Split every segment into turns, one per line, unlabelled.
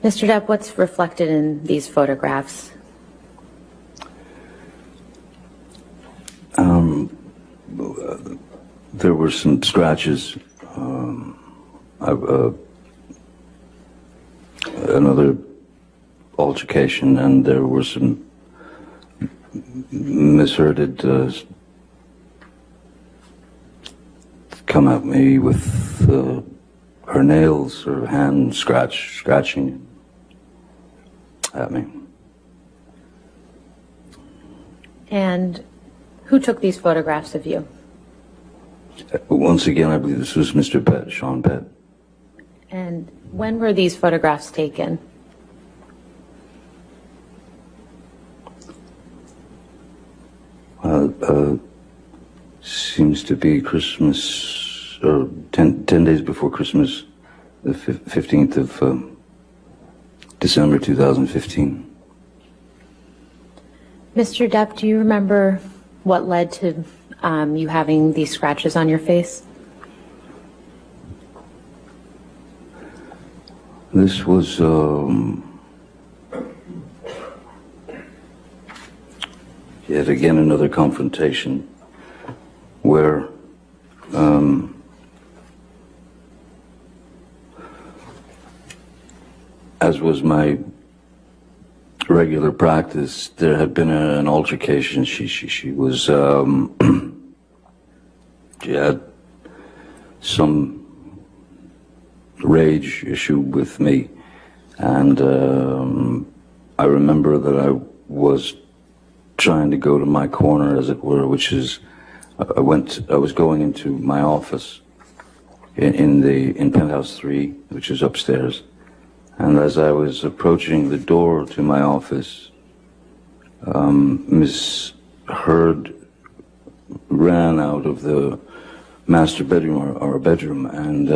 Mr. Depp, what's reflected in these photographs?
There were some scratches. Another altercation, and there were some mishearded come at me with her nails, her hand scratching at me.
And who took these photographs of you?
Once again, I believe this was Mr. Bett, Sean Bett.
And when were these photographs taken?
Seems to be Christmas, or 10 days before Christmas, the 15th of December 2015.
Mr. Depp, do you remember what led to you having these scratches on your face?
This was yet again another confrontation where as was my regular practice, there had been an altercation. She was she had some rage issue with me, and I remember that I was trying to go to my corner, as it were, which is I was going into my office in penthouse 3, which is upstairs, and as I was approaching the door to my office, Miss Heard ran out of the master bedroom, our bedroom, and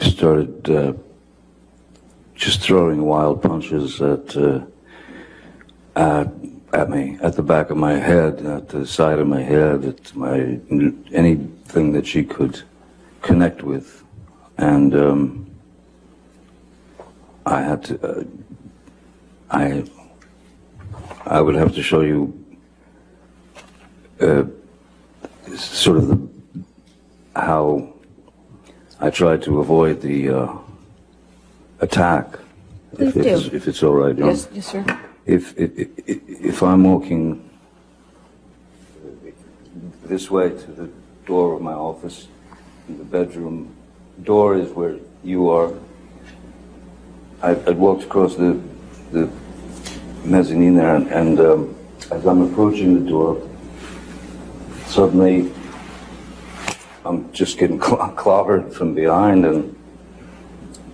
started just throwing wild punches at me, at the back of my head, at the side of my head, at anything that she could connect with, and I had to. I would have to show you sort of how I tried to avoid the attack.
Please do.
If it's all right.
Yes, yes, sir.
If I'm walking this way to the door of my office, in the bedroom door is where you are. I'd walked across the mezzanine there, and as I'm approaching the door, suddenly I'm just getting clobbered from behind,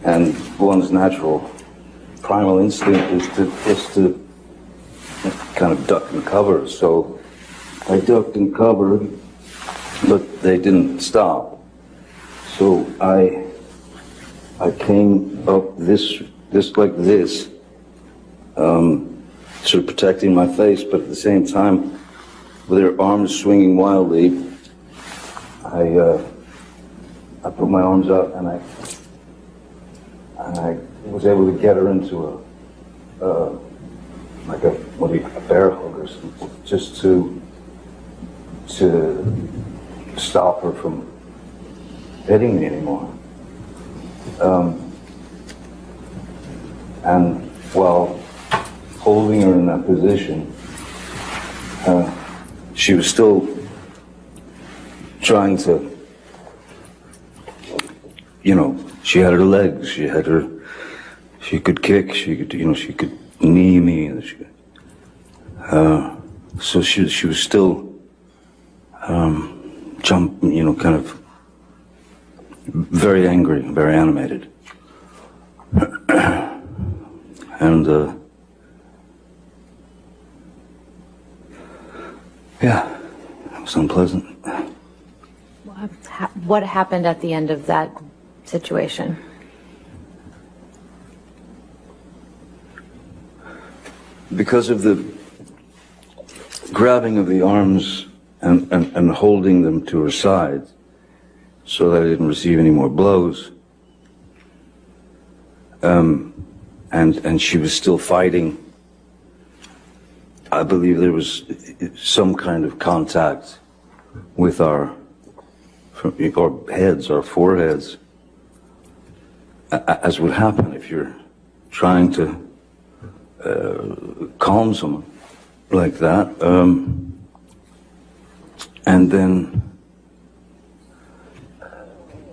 and one's natural primal instinct is to kind of duck and cover. So I ducked and covered, but they didn't stop. So I came up this like this, sort of protecting my face, but at the same time, with her arms swinging wildly, I put my arms up, and I was able to get her into a bear hug or something, just to stop her from hitting me anymore. And while holding her in that position, she was still trying to, she had her legs, she could kick, she could knee me, so she was still jumping, kind of very angry, very animated. And yeah, it was unpleasant.
What happened at the end of that situation?
Because of the grabbing of the arms and holding them to her side so that I didn't receive any more blows, and she was still fighting. I believe there was some kind of contact with our heads, our foreheads, as would happen if you're trying to calm someone like that. And then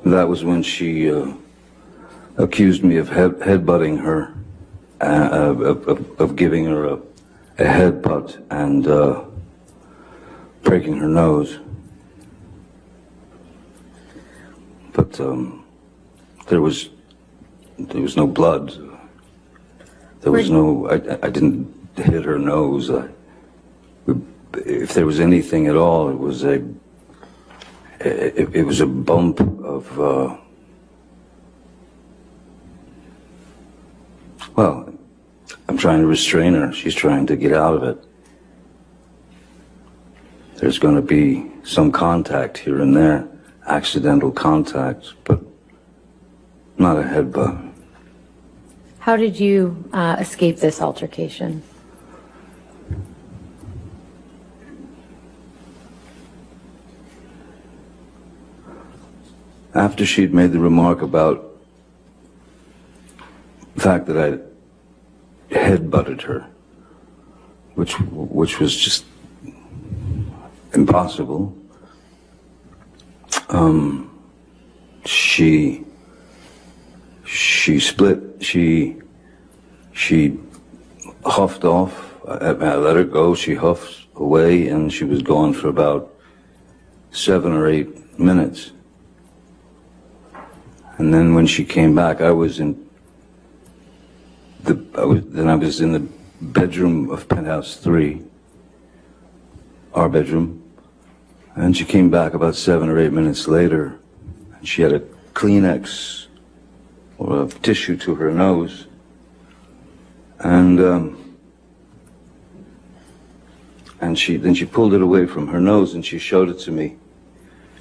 that was when she accused me of headbutting her, of giving her a headbutt and breaking her nose. But there was no blood. There was no. I didn't hit her nose. If there was anything at all, it was a bump of. Well, I'm trying to restrain her. She's trying to get out of it. There's going to be some contact here and there, accidental contact, but not a headbutt.
How did you escape this altercation?
After she'd made the remark about the fact that I headbutted her, which was just impossible, she split. She huffed off. I let her go. She huffed away, and she was gone for about 7 or 8 minutes. And then when she came back, I was in the bedroom of penthouse 3, our bedroom, and she came back about 7 or 8 minutes later, and she had a Kleenex or a tissue to her nose, and she pulled it away from her nose and she showed it to me,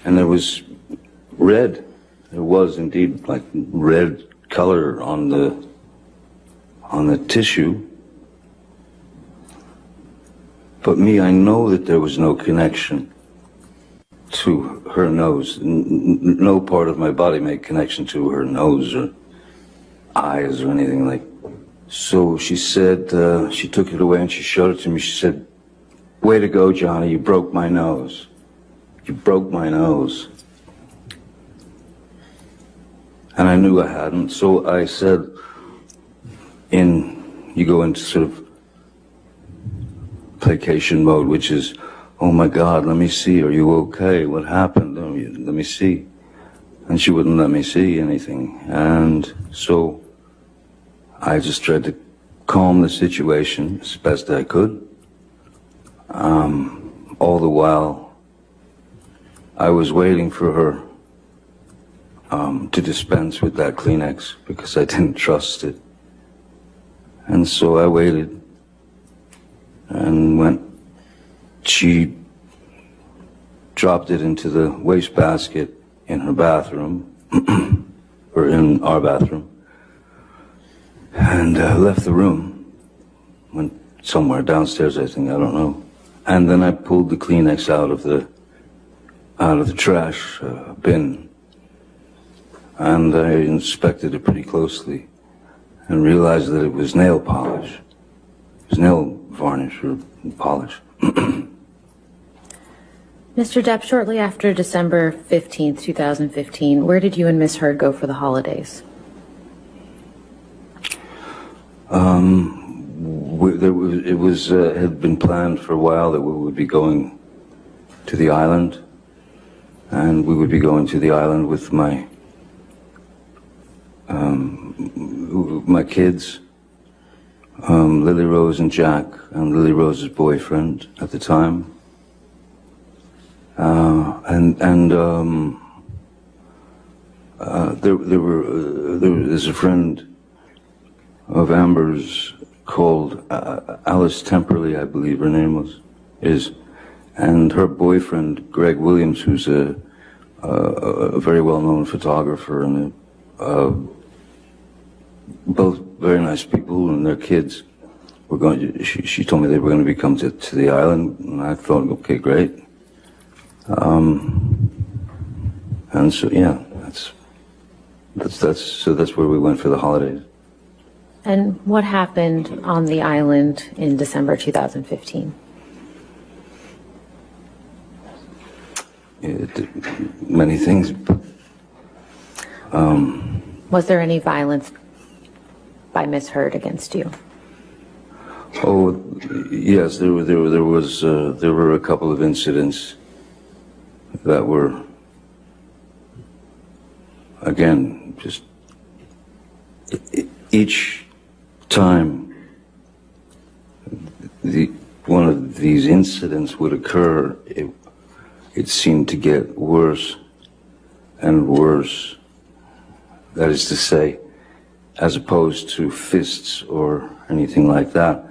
and there was red. There was indeed like red color on the tissue. But me, I know that there was no connection to her nose. No part of my body made connection to her nose or eyes or anything like. So she said, she took it away and she showed it to me. She said, "Way to go, Johnny, you broke my nose. You broke my nose." And I knew I hadn't, so I said, you go into sort of placation mode, which is, "Oh my God, let me see, are you okay? What happened? Let me see." And she wouldn't let me see anything. And so I just tried to calm the situation as best I could. All the while, I was waiting for her to dispense with that Kleenex because I didn't trust it. And so I waited, and when she dropped it into the wastebasket in her bathroom, or in our bathroom, and left the room, went somewhere downstairs, I think, I don't know. And then I pulled the Kleenex out of the trash bin, and I inspected it pretty closely and realized that it was nail polish. It was nail varnish or polish.
Mr. Depp, shortly after December 15th, 2015, where did you and Miss Heard go for the holidays? It had been planned for a while that we would be going to the island, and we would be going to the island with my kids, Lily Rose and Jack, and Lily Rose's boyfriend at the time, there's a friend of Amber's called Alice Temperley, I believe her name is, and her boyfriend Greg Williams, who's a very well-known photographer and both very nice people, and their kids were going to, she told me they were going to be come to the island, and I thought, okay, great. And so, yeah, that's where we went for the holidays.
And what happened on the island in December 2015?
Many things.
Was there any violence by Miss Heard against you?
Oh, yes, there were a couple of incidents that were, again, just each time one of these incidents would occur, it seemed to get worse and worse. That is to say, as opposed to fists or anything like that.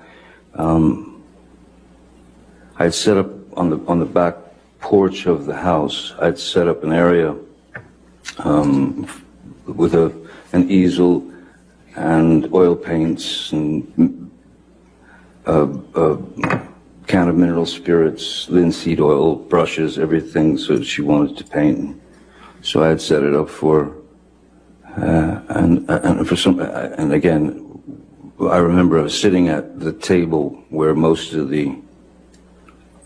I'd set up on the back porch of the house. I'd set up an area with an easel and oil paints and a can of mineral spirits, linseed oil, brushes, everything so she wanted to paint. So I had set it up for and for some, and again, I remember I was sitting at the table where most of the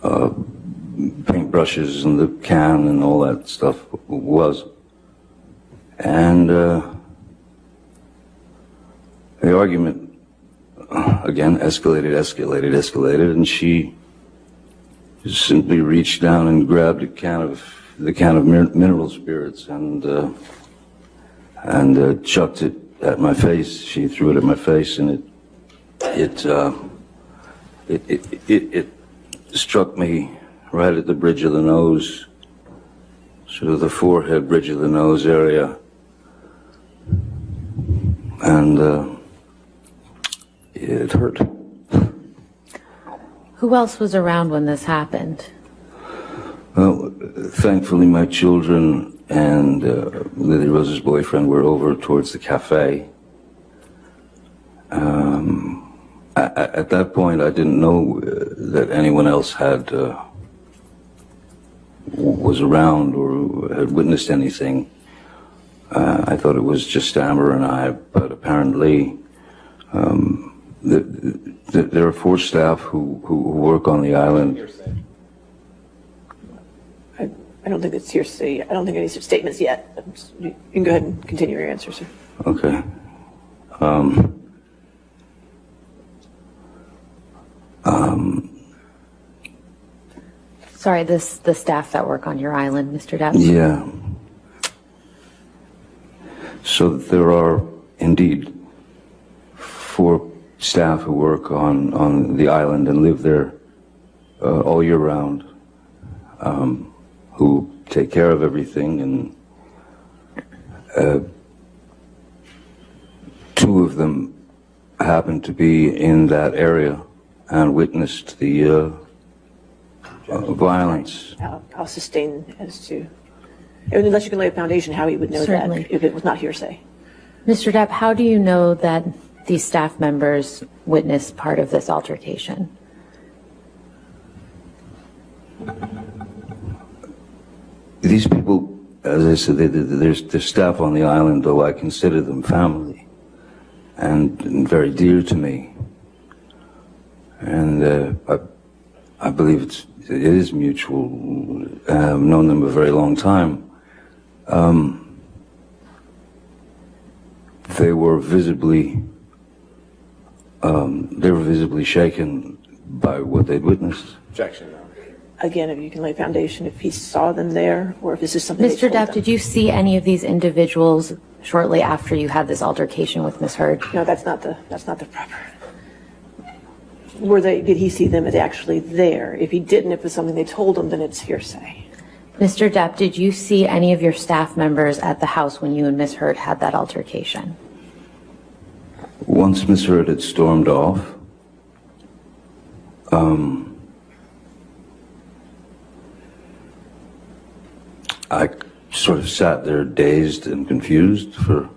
paintbrushes and the can and all that stuff was. And the argument, again, escalated, and she simply reached down and grabbed the can of mineral spirits and chucked it at my face. She threw it at my face, and it struck me right at the bridge of the nose, sort of the forehead, bridge of the nose area, and it hurt.
Who else was around when this happened?
Well, thankfully my children and Lily Rose's boyfriend were over towards the cafe. At that point, I didn't know that anyone else was around or had witnessed anything. I thought it was just Amber and I, but apparently there are 4 staff who work on the island.
I don't think it's hearsay. I don't think any statements yet. You can go ahead and continue your answer, sir.
Okay.
Sorry, the staff that work on your island, Mr. Depp?
Yeah. So there are indeed 4 staff who work on the island and live there all year round, who take care of everything, and 2 of them happened to be in that area and witnessed the violence.
How sustained as to, unless you can lay a foundation, how he would know
Certainly.
that if it was not hearsay.
Mr. Depp, how do you know that these staff members witnessed part of this altercation?
These people, as I said, they're staff on the island, though I consider them family and very dear to me. And I believe it is mutual. I've known them a very long time. They were visibly shaken by what they'd witnessed.
Objection.
Again, if you can lay a foundation, if he saw them there, or if this is something they
Mr.
told
Depp,
them.
did you see any of these individuals shortly after you had this altercation with Ms. Heard?
No, that's not the proper. Did he see them as actually there? If he didn't, if it's something they told him, then it's hearsay.
Mr. Depp, did you see any of your staff members at the house when you and Ms. Heard had that altercation?
Once Ms. Heard had stormed off, I sort of sat there dazed and confused for